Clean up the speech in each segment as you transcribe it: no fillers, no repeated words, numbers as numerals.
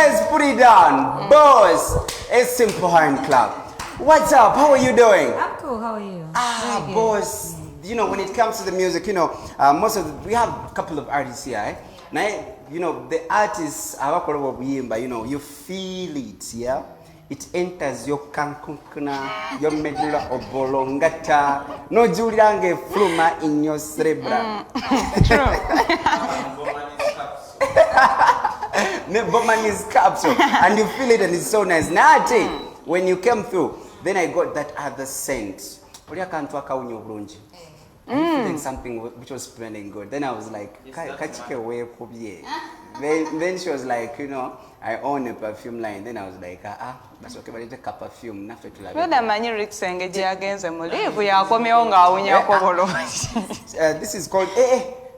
Let's put it down. Boss, a simple hand clap. What's up? How are you doing? I'm cool. How are you? Boss, you know, when it comes to the music, you know, we have a couple of artists here. Eh? Now, you know, the artists, you know, you feel it, yeah? It enters your kankuna, your medulla oblongata, no juliange fluma in your cerebrum. True. Bomanis capsule, and you feel it, and it's so nice. Nati, when you came through, then I got that other scent. Feeling something which was smelling good. Then I was like, then she was like, you know, I own a perfume line. Then I was like, that's okay, but it's a perfume. Nothing to like.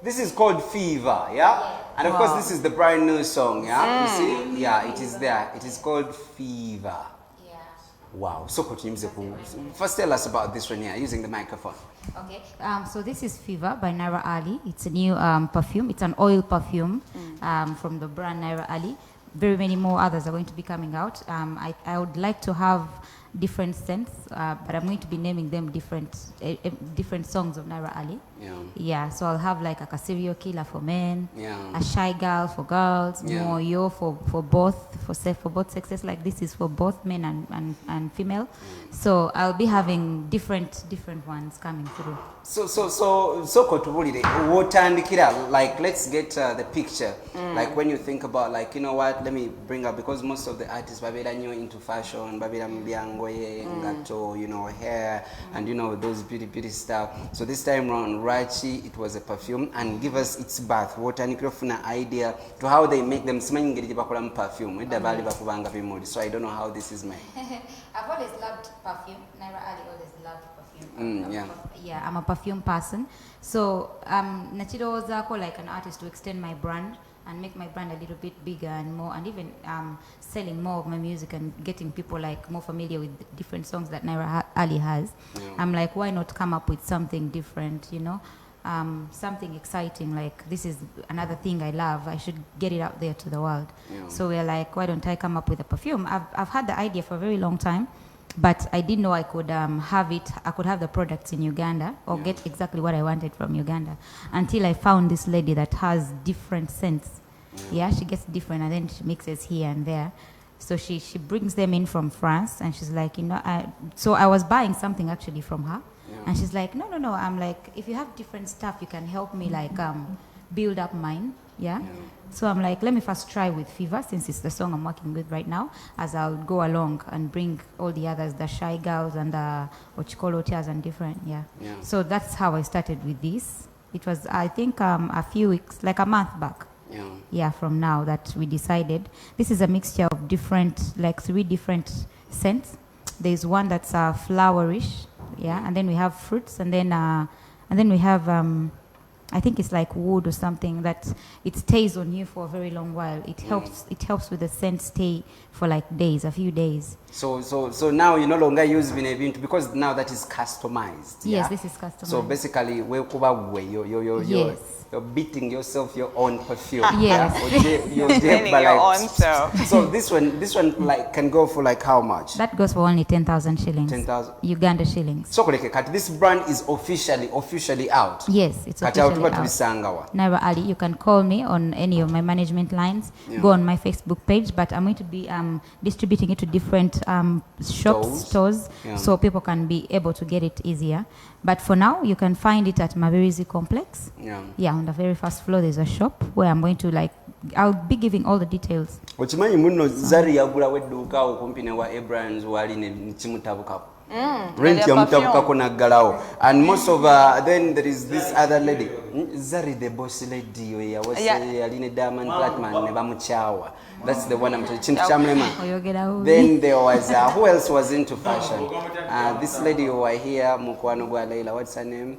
This is called Fever, yeah? And of course, this is the brand new song, yeah? You see? Yeah, it is there. It is called Fever. Yeah. Wow. So, first tell us about this one here, using the microphone. Okay. So this is Fever by Naira Ali. It's a new perfume. It's an oil perfume from the brand Naira Ali. Very many more others are going to be coming out. I would like to have different scents, but I'm going to be naming them different songs of Naira Ali. Yeah. So I'll have like a serial killer for men, a shy girl for girls, more yo for both sexes. Like this is for both men and female. So I'll be having different ones coming through. So like let's get the picture. Like when you think about, like, you know what, let me bring up, because most of the artists babera new into fashion, babera mbiangoye, ngato, you know, hair, and you know, those beauty stuff. So this time around, Rachi, it was a perfume, and give us its bath. What an idea to how they make them perfume. So I don't know how this is made. I've always loved perfume. Naira Ali always loved perfume. Yeah, I'm a perfume person. So Nachiro was like an artist to extend my brand and make my brand a little bit bigger and more, and even selling more of my music and getting people like more familiar with the different songs that Naira Ali has. I'm like, why not come up with something different, you know? Something exciting, like this is another thing I love, I should get it out there to the world. So we're like, why don't I come up with a perfume? I've had the idea for a very long time, but I didn't know I could have the products in Uganda or get exactly what I wanted from Uganda, until I found this lady that has different scents. She gets different and then she mixes here and there. So she brings them in from France, and she's like, you know, so I was buying something actually from her. And she's like, no. I'm like, if you have different stuff, you can help me like build up mine. So I'm like, let me first try with Fever, since it's the song I'm working with right now, as I'll go along and bring all the others, the shy girls and the ochikolotias and different. So that's how I started with this. It was, I think, a few weeks, like a month back. From now that we decided. This is a mixture of different, like 3 different scents. There's one that's flowerish, and then we have fruits, and then we have I think it's like wood or something that it stays on you for a very long while. It helps with the scent stay for like days, a few days. So now you no longer use Vinevint, because now that is customized. Yes, this is customized. So basically, you're beating yourself your own perfume. Yes. Your own self. So this one like can go for like how much? That goes for only 10,000 shillings. 10,000 Uganda shillings. So this brand is officially out. Yes, it's officially out. Naira Ali, you can call me on any of my management lines. Go on my Facebook page, but I'm going to be distributing it to different stores, so people can be able to get it easier. But for now, you can find it at Mabirizi Complex. On the very first floor, there's a shop where I'm going to I'll be giving all the details. Ochimanyi muno Zari yagula wedduka okumpi wa Abrams wali ne kimutabuka. Rent yamutabukako naggalawo. And most of then there is this other lady, Zari the boss lady yali ne Diamond Platinum ne bamuchawa. That's the one I'm talking about. Then there was who else was into fashion? This lady over here, mukwano gwa Leila, what's her name?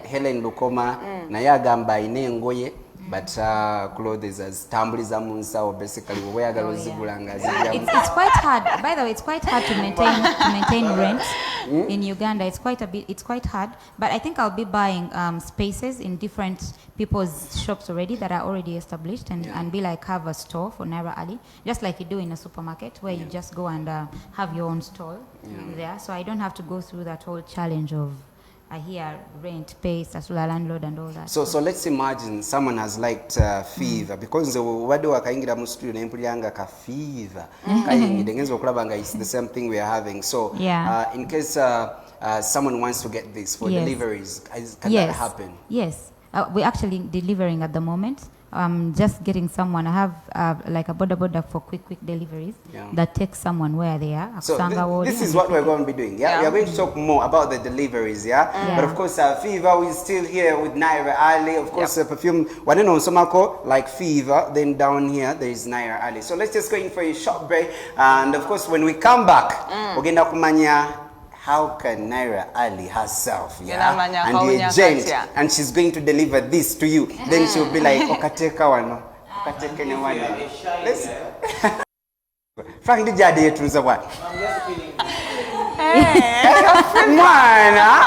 Helen Lukoma naye agamba ine engoye but clothes as tambuliza mu nsawo basically weyagala ozigulanga it's quite hard. By the way, it's quite hard to maintain rent in Uganda. It's quite hard, but I think I'll be buying spaces in different people's shops already that are already established and be like have a store for Naira Ali, just like you do in a supermarket where you just go and have your own stall there, so I don't have to go through that whole challenge of I hear rent, pay, sasula landlord and all that. So let's imagine someone has liked Fever because the wadu wakaingira mu studio na impuliyanga ka Fever kayingide ngenzo okulaba nga it's the same thing we are having. So in case someone wants to get this for deliveries, can that happen? Yes, we're actually delivering at the moment. Just getting someone. I have like a border for quick deliveries that takes someone where they are. So this is what we're going to be doing. We are going to talk more about the deliveries. But of course, Fever is still here with Naira Ali. Of course, perfume. Waneno somako like Fever. Then down here there is Naira Ali. So let's just go in for a short break. And of course, when we come back, ogenda kumanya how can Naira Ali herself, and the agent, and she's going to deliver this to you. Then she'll be like, okateka wano, okateka ne wano. Let's. Frank did you yetuza what? Mwana,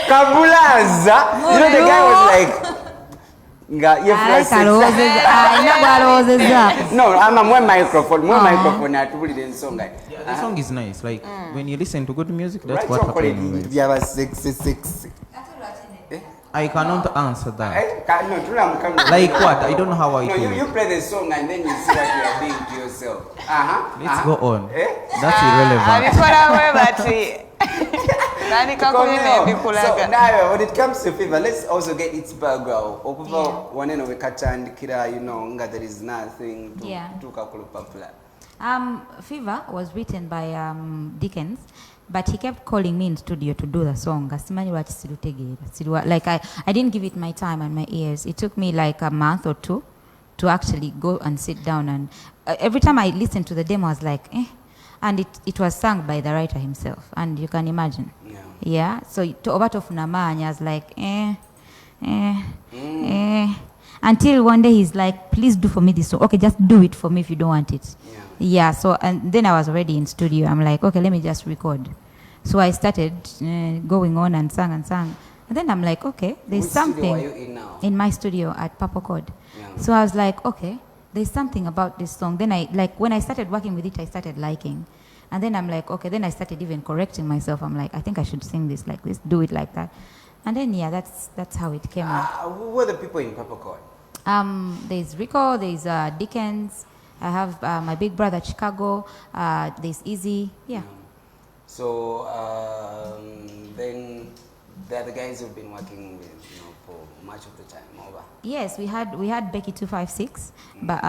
kabulaza. You know the guy was like. No, I'm one microphone. The song is nice. Like when you listen to good music, that's what happens. I cannot answer that. Like what? I don't know how I do it. You play the song and then you see what you are doing to yourself. Let's go on. That's irrelevant. So now when it comes to Fever, let's also get its background. There is nothing to popular. Fever was written by Dickens, but he kept calling me in studio to do the song. Like I didn't give it my time and my ears. It took me like a month or two to actually go and sit down, and every time I listened to the demo I was like and it was sung by the writer himself, and you can imagine. So to Obatofuna I was like until one day he's like, please do for me this song. Okay, just do it for me if you don't want it. So and then I was already in studio. I'm like, okay, let me just record. So I started going on and sang and then I'm like, okay, there's something. Which studio are you in now? In my studio at Purple Code. So I was like, okay, there's something about this song. Then when I started working with it, I started liking. And then I'm like, okay, then I started even correcting myself. I'm like, I think I should sing this like this, do it like that. And then that's how it came out. Who are the people in Purple Code? There's Rico, there's Dickens, I have my big brother Chicago, there's Easy, So then they're the guys you've been working with, for much of the time over. Yes, we had Becky 256, but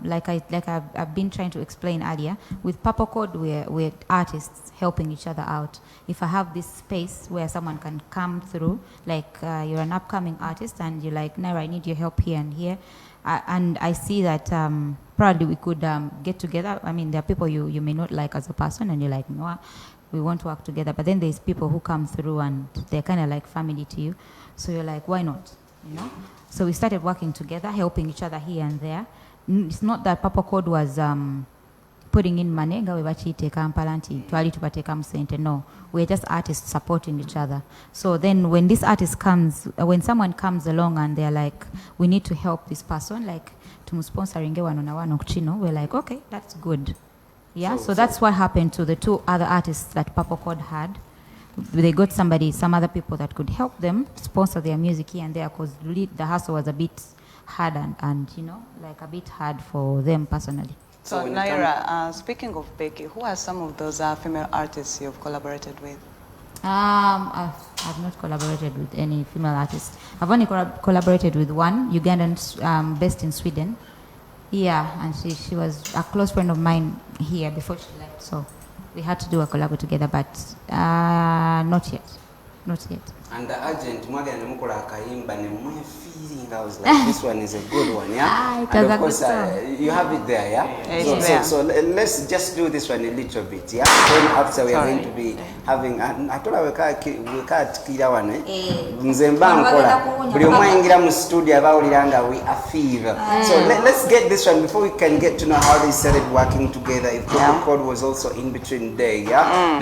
like I've been trying to explain earlier, with Purple Code we're artists helping each other out. If I have this space where someone can come through, like you're an upcoming artist and you're like, Naira, I need your help here and here, and I see that probably we could get together. I mean, there are people you may not like as a person, and you're like, no, we want to work together. But then there's people who come through and they're kind of like family to you, so you're like, why not? So we started working together, helping each other here and there. It's not that Purple Code was putting in money, no, we're just artists supporting each other. So then when this artist comes, when someone comes along and they're like, we need to help this person, like to sponsoring we're like, okay, that's good. So that's what happened to the two other artists that Purple Code had. They got some other people that could help them sponsor their music here and there, because really the hustle was a bit hard and like a bit hard for them personally. So Naira, speaking of Becky, who are some of those female artists you've collaborated with? I've not collaborated with any female artists. I've only collaborated with one Ugandan based in Sweden. And she was a close friend of mine here before she left. So we had to do a collab together, but not yet. And the agent, Morgan Mukura Kaimba, and my feeling, I was like, this one is a good one, yeah? And of course, you have it there, yeah? So let's just do this one a little bit, yeah? Then after we are going to be having, I told her we can't kill one, eh? Mzemba Nkola, but you might get studio about we are fever. So let's get this one before we can get to know how they started working together. If Promo Code was also in between there, yeah?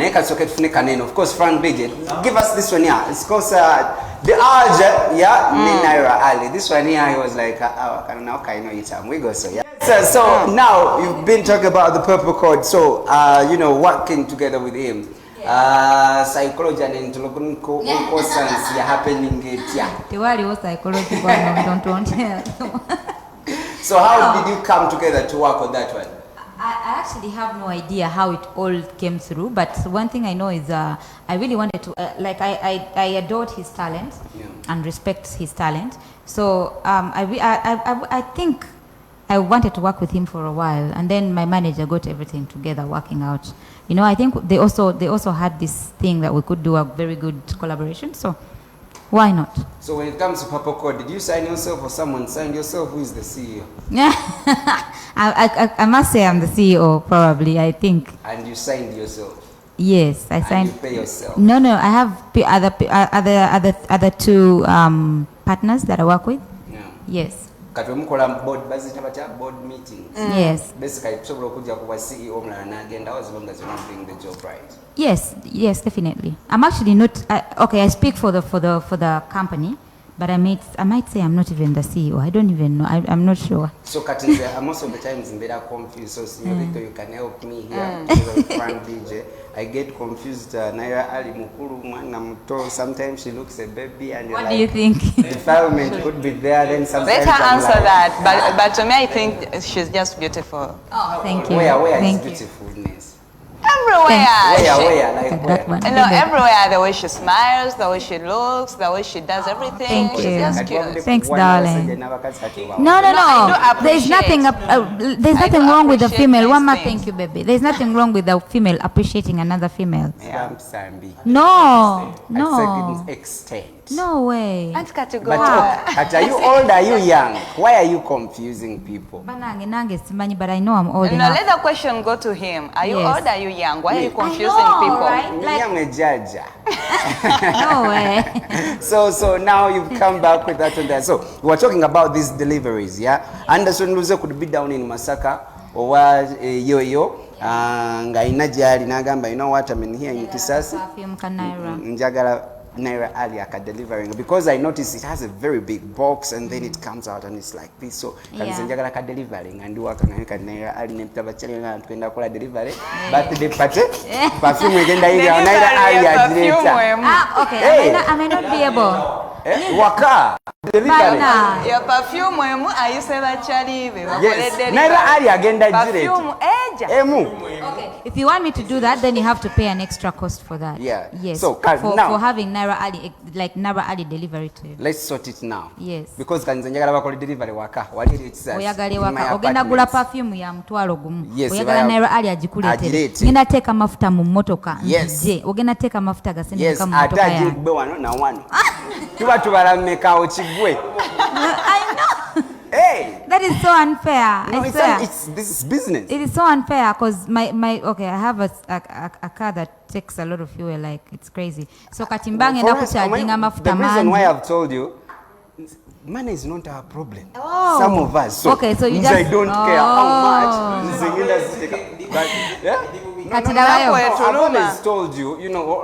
Of course, Frank Bridget, give us this one, yeah? It's called the Arja, yeah, Naira Ali. This one here, he was like, okay, no, it's we go, so yeah. So now you've been talking about the Purple Code, so you know, working together with him. Psychology and intellectual constants happening it, yeah. The world was psychology, don't So how did you come together to work on that one? I actually have no idea how it all came through, but one thing I know is I really wanted to, I adored his talent and respect his talent. So I think I wanted to work with him for a while, and then my manager got everything together, working out. You know, I think they also had this thing that we could do a very good collaboration. So why not? So when it comes to Purple Code, did you sign yourself or someone signed yourself? Who is the CEO? I must say I'm the CEO, probably, I think. And you signed yourself? Yes, I signed. And you pay yourself? No, I have other two partners that I work with. Yeah. Yes. Board meetings. Yes. Basically, CEO as long as you're not doing the job right. Yes, definitely. I'm actually not. Okay, I speak for the company, but I might say I'm not even the CEO. I don't even know. I'm not sure. So, Kati, most of the times I'm very confused. So, you can help me here. Frank DJ, I get confused. Naira Ali Mukuru, sometimes she looks a baby, and what do you think? Defilement could be there. Then sometimes. Let her answer that. But to me, I think she's just beautiful. Oh, thank you. Where is beautifulness? Everywhere. Like where? No, everywhere. The way she smiles, the way she looks, the way she does everything. Thank She's you. just cute. Thanks, darling. No. There's nothing. There's nothing wrong with the female. One more, thank you, baby. There's nothing wrong with the female appreciating another female. No. Extent. No way. Aunt Kati, go But are you old? Are you young? Why are you confusing people? But I know I'm old No, enough. let the question go to him. Are you Yes. old? Are you young? Why are you confusing know, people? right? Like- I'm a judge. No way. So now you've come back with that and that. So we were talking about these deliveries, yeah? Anderson Luzo could be down in Masaka or yo. Ngaina jali nagamba, you know what, I'm in here in Kisasi. Perfume ka Naira. Njagala Naira Ali delivering, because I noticed it has a very big box and then it comes out and it's like this. So njagala ka delivering and do akanika Naira Ali nemtaba chelanga twenda kola delivery but the party perfume agenda ile Naira Ali ajileta. Okay. Hey. I may not be able. Waka delivery. Your perfume ayiseba chali be. Yes. Naira Ali agenda ajileta. Perfume eja. Okay. If you want me to do that, then you have to pay an extra cost for that. Yeah. Yes. So for having Naira Ali, like Naira Ali delivery to you. Let's sort it now. Yes. Because kanze njagala bakole delivery waka. Wali it's oyagala waka ogenda gula perfume ya mtwalo gumu. Yes, oyagala Naira Ali agikuletere. Ngenda teka mafuta mu motoka. Yes. Je, ogenda teka mafuta gasene kama motoka ya. Yes, ata jigbe wano na wano. Tuba tubala meka ochigwe. I know. Hey, that is so unfair. No, this is business. It is so unfair because I have a car that takes a lot of fuel, like it's crazy. So katimbange na kucharginga mafuta mangi. The reason why I've told you, money is not our problem. Oh. Some of us. So okay, so you just I don't care how much. But yeah. I've always told you, you know,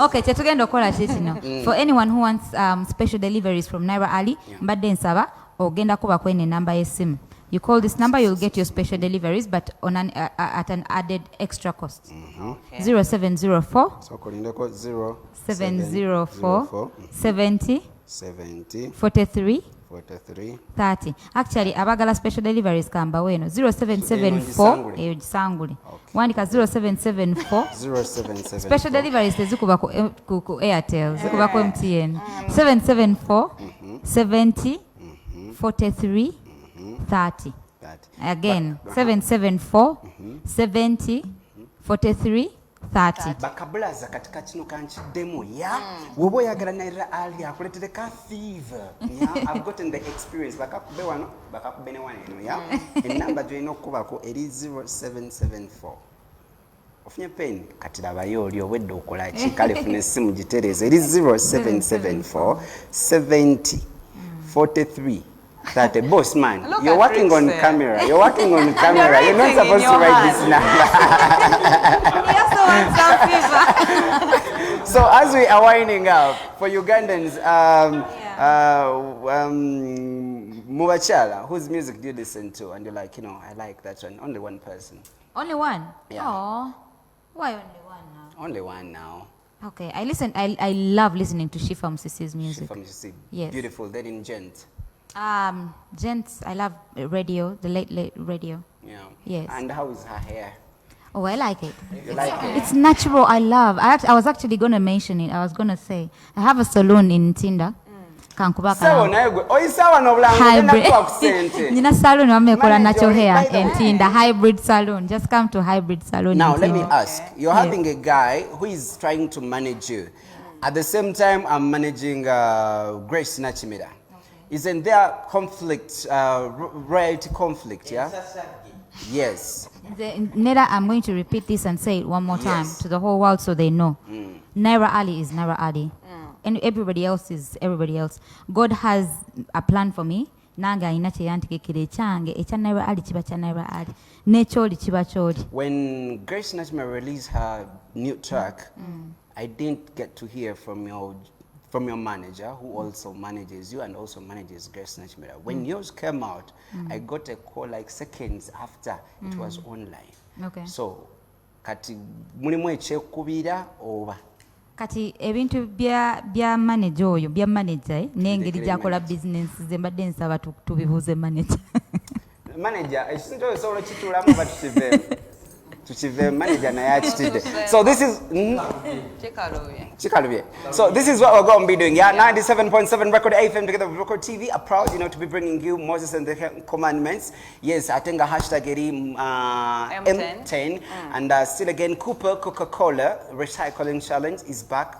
okay, tetugenda okola kino. For anyone who wants special deliveries from Naira Ali, mbadde nsaba ogenda kuba kwene number y'essimu. You call this number, you'll get your special deliveries, but on at an added extra cost. 0704 704 70 43 30. Actually, abagala special deliveries kamba weno 0774 gisangule. Wandika 0774 special deliveries tezikuba ku Airtel, zikuba ku MTN. 774 70 43 30. Again, 774 70 43 30. bakabulaza katika kino kankiddemu ya woba oyagala Naira Ali akuletere ka fever ya I've gotten the experience bakakube wano bakakube ne wano eno ya enamba gyolina okukubako eri 0774 ofunye pen kati labayo oli obwedde okola ki kale funa essimu gitereze eri 0774 70 43 30. Boss man, Look you're at working on Rick's, camera. You're working on camera. You're not writing in supposed to your write hand. this number. He also wants some fever. So as we are winding up, for Ugandans, Mubachala, whose music do you listen to? And you're like, you know, I like that one. Only one person. Only one? Yeah. Oh, why only one now? Only one now. Okay, I love listening to Shifa Msisi's music. From Mississippi. Yes. Beautiful. Then in Gent. Gents, I love radio, the late radio. Yeah. Yes. And how is her hair? Oh, I like it. You like it? It's natural. I love. I was actually going to mention it. I was going to say I have a salon in Tinda. Sawa naye gwe oyisawa n'obulango genda kuwa ku ssente. Nina salon wamekola natural hair By the in way. Tinda, hybrid salon. Just come to hybrid salon. Now in let me Tinda. ask, you're having a guy who is trying to manage you. At the same time, I'm managing Grace Nachimira. Isn't there conflict, royalty conflict, yeah? Yes. Neda, I'm going to repeat this and say it one more time Yes. to the whole world so they know. Naira Ali is Naira Ali. And everybody else is everybody else. God has a plan for me. Naga inache yantikekire change. Echa Naira Ali chiba cha Naira Ali. Necholi chiba choli. When Grace Nachimira released her new track, I didn't get to hear from your manager, who also manages you and also manages Grace Nachimira. When yours came out, I got a call like seconds after it was online. Okay. So, kati mulimu ekyekubira oba Kati ebintu bya manager oyo bya manager n'engeri gyakola business ze mbadde nsaba tubibuuze manager. manager ekintu osobola kitulamu tukive manager naye akitidde. So this is Chikalubye. So this is what we're going to be doing, yeah? 97.7 Record FM together with Record TV are proud, you know, to be bringing you Moses and the Commandments. Yes, I think a hashtag M10. And still again, Cooper Coca-Cola Recycling Challenge is back.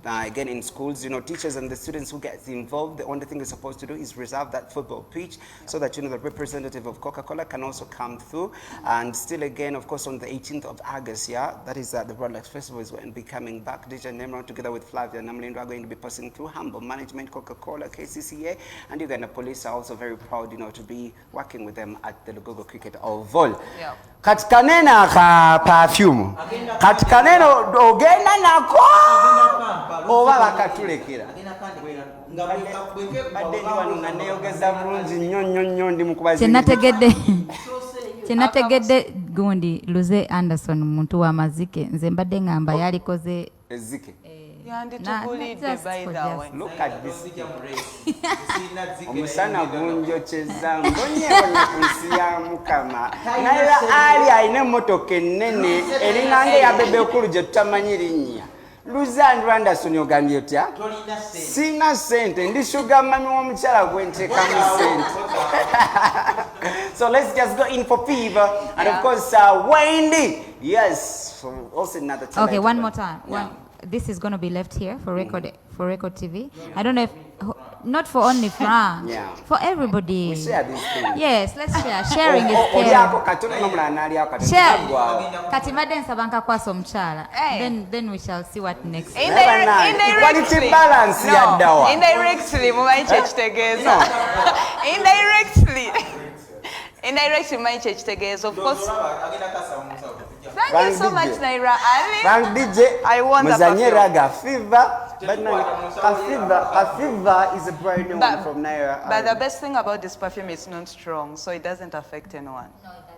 Again in schools, you know, teachers and the students who get involved, the only thing they're supposed to do is reserve that football pitch so that, you know, the representative of Coca-Cola can also come through. And still again, of course, on the 18th of August, yeah, that is the Rolex Festival is going to be coming back. DJ Nemron together with Flavia Namlindo are going to be passing through Humble Management, Coca-Cola, KCCA, and Uganda Police are also very proud, you know, to be working with them at the Lugogo Cricket Oval. Yeah. Katikanena ka perfume. Katikaneno ogenda nako. Oba bakatulekera. Badde ndi wano nga neeyogeza bulungi nnyo ndi mu kubazinga. Kyenategedde gundi Luze Anderson muntu wa mazike nze mbadde ngamba yalikoze Ezike. Yanditugulidde by the way. Look at this. Omusana gunjokyeza mbonyeewonya ku nsi ya Mukama. Naira Ali alina emmotoka ennene erinanga eya bebe ekulu gye tutamanyi linnya. Luze Anderson ogambye otya? Sina sente ndi sugar mami w'omukyala gwe nteekamu sente. So let's just go in for fever and of course Wendy. Yes, also another talent. Okay, one more time. This is going to be left here for record TV. I don't know if not for only Frank. Yeah. For everybody. We share this thing. Yes, let's share. Sharing is caring. Share. Kati madde nsaba kwasa omukyala. Then we shall see what next. Equality balance yaddawa. Indirectly mumanyi kyekitegeeza. Indirectly mumanyi kyekitegeeza. Of course. Thank you so much, Naira Ali. Frank DJ. I want the Muzanye perfume. Raga Fever. But no, Fever is a brand new one from Naira Ali. But the best thing about this perfume is not strong, so it doesn't affect anyone. No, it doesn't.